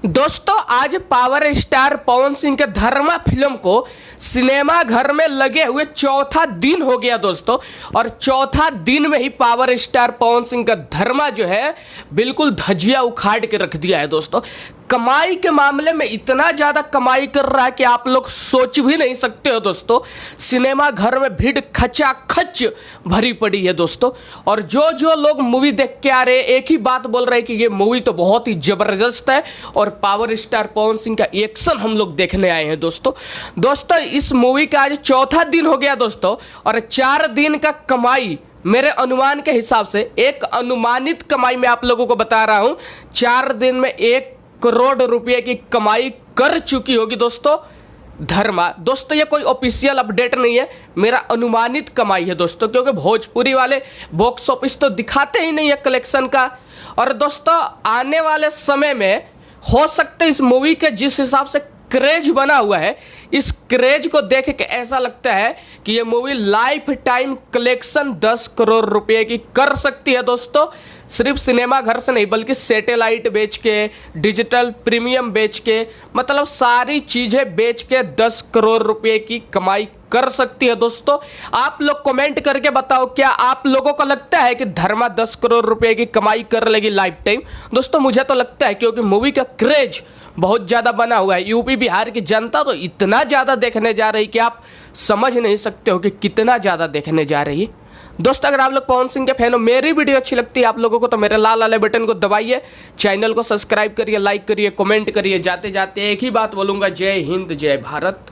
दोस्तों आज power star Pawan Singh के धर्मा फिल्म को सिनेमा घर में लगे हुए चौथा दिन हो गया दोस्तों। और चौथा दिन में ही पावर स्टार पवन सिंह का धर्मा जो है बिल्कुल धजिया उखाड़ के रख दिया है दोस्तों। कमाई के मामले में इतना ज़्यादा कमाई कर रहा है कि आप लोग सोच भी नहीं सकते हो दोस्तों। सिनेमा घर में भीड़ खचाखच भरी पड़ी है दोस्तों। और जो जो लोग मूवी देख के आ रहे हैं एक ही बात बोल रहे हैं कि ये मूवी तो बहुत ही ज़बरदस्त है और पावर स्टार पवन सिंह का एक्शन हम लोग देखने आए हैं दोस्तों इस मूवी का आज चौथा दिन हो गया दोस्तों। और 4 दिन का कमाई मेरे अनुमान के हिसाब से, एक अनुमानित कमाई मैं आप लोगों को बता रहा हूं, 4 दिन में 1 करोड़ रुपए की कमाई कर चुकी होगी दोस्तों धर्मा। दोस्तों ये कोई ऑफिशियल अपडेट नहीं है, मेरा अनुमानित कमाई है दोस्तों, क्योंकि भोजपुरी वाले बॉक्स ऑफिस तो दिखाते ही नहीं है कलेक्शन का। और दोस्तों आने वाले समय में हो सकता है इस मूवी के जिस हिसाब से क्रेज बना हुआ है, इस क्रेज को देख के ऐसा लगता है कि ये movie life time collection 10 crore रुपए की कर सकती है दोस्तों। सिर्फ सिनेमा घर से नहीं बल्कि सैटेलाइट बेच के, डिजिटल प्रीमियम बेच के, मतलब सारी चीज़ें बेच के 10 करोड़ रुपए की कमाई कर सकती है दोस्तों। आप लोग कमेंट करके बताओ, क्या आप लोगों को लगता है कि धर्मा 10 करोड़ रुपए की कमाई कर लेगी लाइफ टाइम? दोस्तों मुझे तो लगता है, क्योंकि मूवी का क्रेज बहुत ज़्यादा बना हुआ है। यूपी बिहार की जनता तो इतना ज़्यादा देखने जा रही कि आप समझ नहीं सकते हो कि कितना ज़्यादा देखने जा रही है दोस्तों। अगर आप लोग पवन सिंह के फैन हो, मेरी वीडियो अच्छी लगती है आप लोगों को, तो मेरे लाल वाले बटन को दबाइए, चैनल को सब्सक्राइब करिए, लाइक करिए, कमेंट करिए। जाते जाते एक ही बात बोलूँगा, जय हिंद जय भारत।